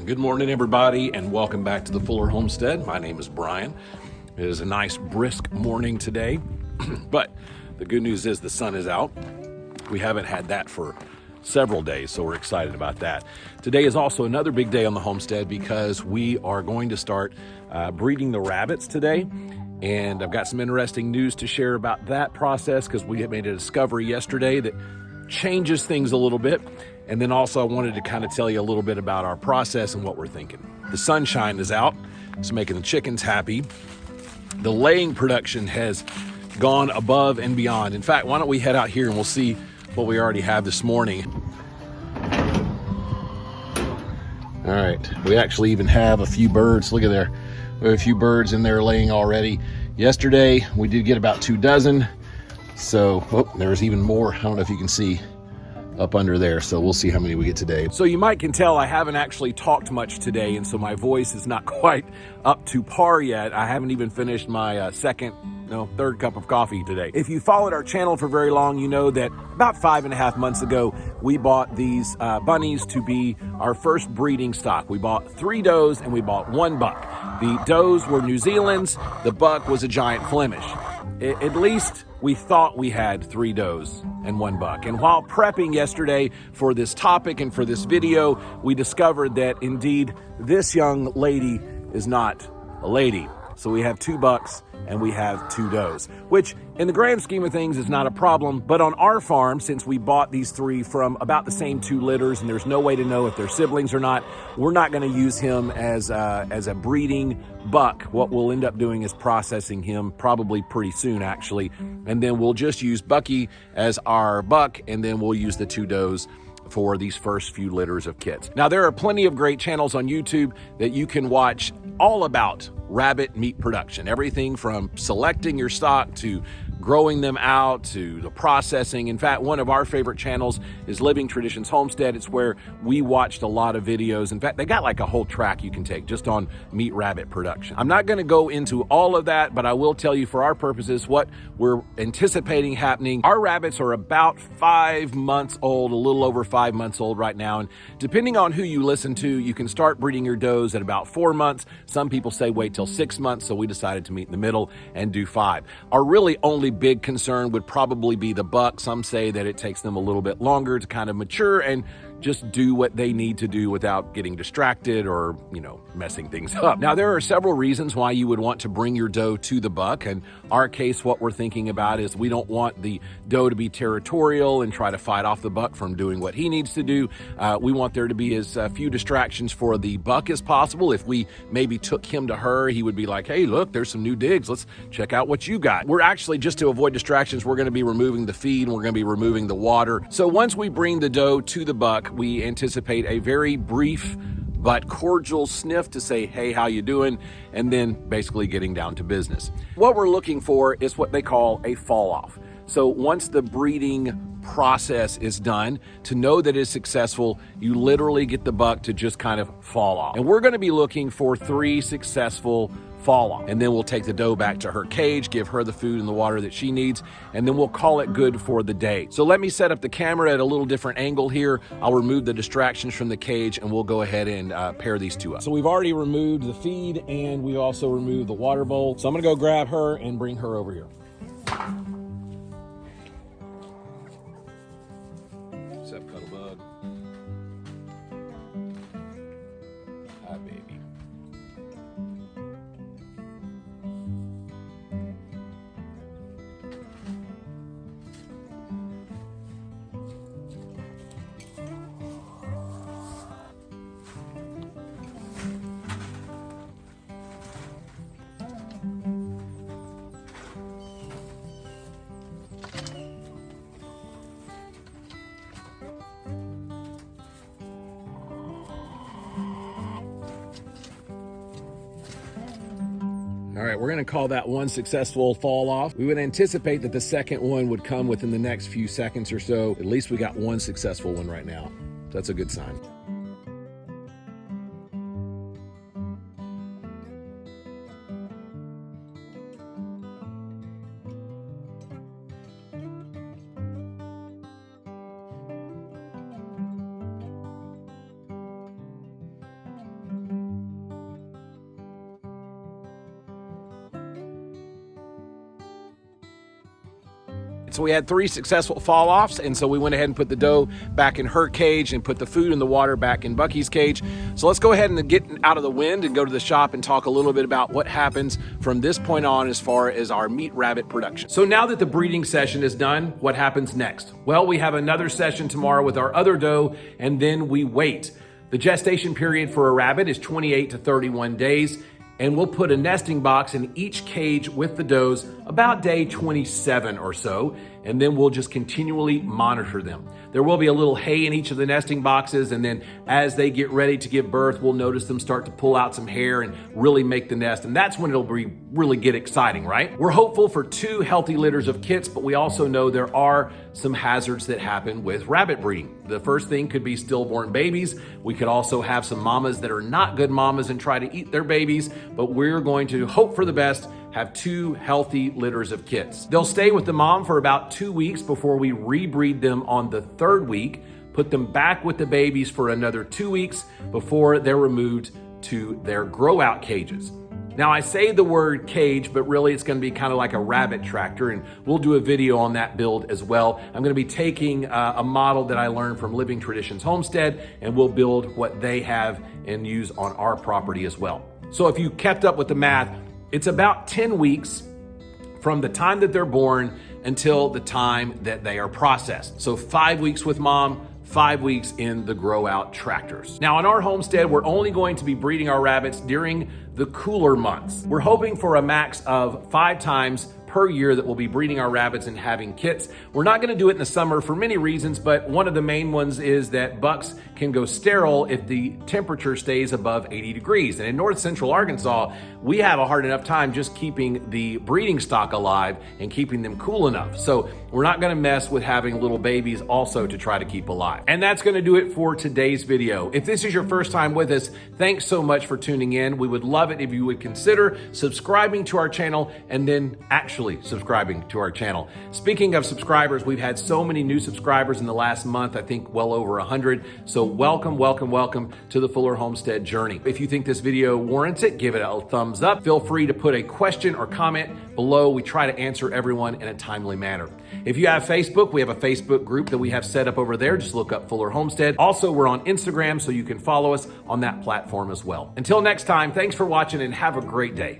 Good morning, everybody, and welcome back to the Fuller Homestead. My name is Brian. It is a nice, brisk morning today, but the good news is the sun is out. We haven't had that for several days, so we're excited about that. Today is also another big day on the homestead because we are going to start breeding the rabbits today. And I've got some interesting news to share about that process because we made a discovery yesterday that changes things a little bit. And then also I wanted to kind of tell you a little bit about our process and what we're thinking. The sunshine is out. It's making the chickens happy. The laying production has gone above and beyond. In fact, why don't we head out here and we'll see what we already have this morning. All right, we actually even have a few birds. Look at there. We have a few birds in there laying already. Yesterday, we did get about 2 dozen. So, there's even more. I don't know if you can see up under there. So we'll see how many we get today. So you can tell I haven't actually talked much today. And so my voice is not quite up to par yet. I haven't even finished my third cup of coffee today. If you followed our channel for very long, you know that about 5.5 months ago, we bought these bunnies to be our first breeding stock. We bought 3 does and we bought 1 buck. The does were New Zealand's, the buck was a giant Flemish. At least we thought we had 3 does and 1 buck. And while prepping yesterday for this topic and for this video, we discovered that indeed this young lady is not a lady. So we have 2 bucks and we have 2 does, which in the grand scheme of things is not a problem. But on our farm, since we bought these 3 from about the same 2 litters and there's no way to know if they're siblings or not, we're not going to use him as a breeding buck. What we'll end up doing is processing him probably pretty soon, actually. And then we'll just use Bucky as our buck, and then we'll use the 2 does for these first few litters of kits. Now, there are plenty of great channels on YouTube that you can watch all about rabbit meat production. Everything from selecting your stock to growing them out to the processing. In fact, one of our favorite channels is Living Traditions Homestead. It's where we watched a lot of videos. In fact, they got like a whole track you can take just on meat rabbit production. I'm not going to go into all of that, but I will tell you for our purposes what we're anticipating happening. Our rabbits are about 5 months old, a little over 5 months old right now. And depending on who you listen to, you can start breeding your does at about 4 months. Some people say wait till 6 months, so we decided to meet in the middle and do 5. Our really only big concern would probably be the buck. Some say that it takes them a little bit longer to kind of mature and just do what they need to do without getting distracted or, messing things up. Now, there are several reasons why you would want to bring your doe to the buck. In our case, what we're thinking about is we don't want the doe to be territorial and try to fight off the buck from doing what he needs to do. We want there to be as few distractions for the buck as possible. If we maybe took him to her, he would be like, hey, look, there's some new digs. Let's check out what you got. We're actually, just to avoid distractions, we're going to be removing the feed and we're going to be removing the water. So once we bring the doe to the buck, we anticipate a very brief but cordial sniff to say, hey, how you doing? And then basically getting down to business. What we're looking for is what they call a fall off. So once the breeding process is done, to know that it's successful, you literally get the buck to just kind of fall off. And we're going to be looking for 3 successful fall off. And then we'll take the doe back to her cage, give her the food and the water that she needs, and then we'll call it good for the day. So let me set up the camera at a little different angle here. I'll remove the distractions from the cage and we'll go ahead and pair these 2 up. So we've already removed the feed and we also removed the water bowl. So I'm gonna go grab her and bring her over here. Except Cuddlebug. Hi, baby. All right, we're going to call that 1 successful fall off. We would anticipate that the second one would come within the next few seconds or so. At least we got 1 successful one right now. That's a good sign. so we had 3 successful fall offs, and so we went ahead and put the doe back in her cage and put the food and the water back in Bucky's cage. So let's go ahead and get out of the wind and go to the shop and talk a little bit about what happens from this point on as far as our meat rabbit production. So now that the breeding session is done, what happens next? Well, we have another session tomorrow with our other doe, and then we wait. The gestation period for a rabbit is 28 to 31 days. And we'll put a nesting box in each cage with the does about day 27 or so, and then we'll just continually monitor them. There will be a little hay in each of the nesting boxes, and then as they get ready to give birth, we'll notice them start to pull out some hair and really make the nest, and that's when it'll really get exciting, right? We're hopeful for 2 healthy litters of kits, but we also know there are some hazards that happen with rabbit breeding. The first thing could be stillborn babies. We could also have some mamas that are not good mamas and try to eat their babies, but we're going to hope for the best, have 2 healthy litters of kits. They'll stay with the mom for about 2 weeks before we rebreed them on the 3rd week, put them back with the babies for another 2 weeks before they're removed to their grow out cages. Now I say the word cage, but really it's going to be kind of like a rabbit tractor, and we'll do a video on that build as well. I'm going to be taking a model that I learned from Living Traditions Homestead, and we'll build what they have and use on our property as well. So if you kept up with the math, it's about 10 weeks from the time that they're born until the time that they are processed. So 5 weeks with mom, 5 weeks in the grow out tractors. Now on our homestead, we're only going to be breeding our rabbits during the cooler months. We're hoping for a max of 5 times per year that we'll be breeding our rabbits and having kits. We're not going to do it in the summer for many reasons, but one of the main ones is that bucks can go sterile if the temperature stays above 80 degrees. And in north central Arkansas, we have a hard enough time just keeping the breeding stock alive and keeping them cool enough. So we're not going to mess with having little babies also to try to keep alive. And that's going to do it for today's video. If this is your first time with us, thanks so much for tuning in. We would love it if you would consider subscribing to our channel and then actually subscribing to our channel. Speaking of subscribers, we've had so many new subscribers in the last month, I think well over 100. So welcome, welcome, welcome to the Fuller Homestead journey. If you think this video warrants it, give it a thumbs up. Feel free to put a question or comment below. We try to answer everyone in a timely manner. If you have Facebook, we have a Facebook group that we have set up over there. Just look up Fuller Homestead. Also, we're on Instagram, so you can follow us on that platform as well. Until next time, thanks for watching and have a great day.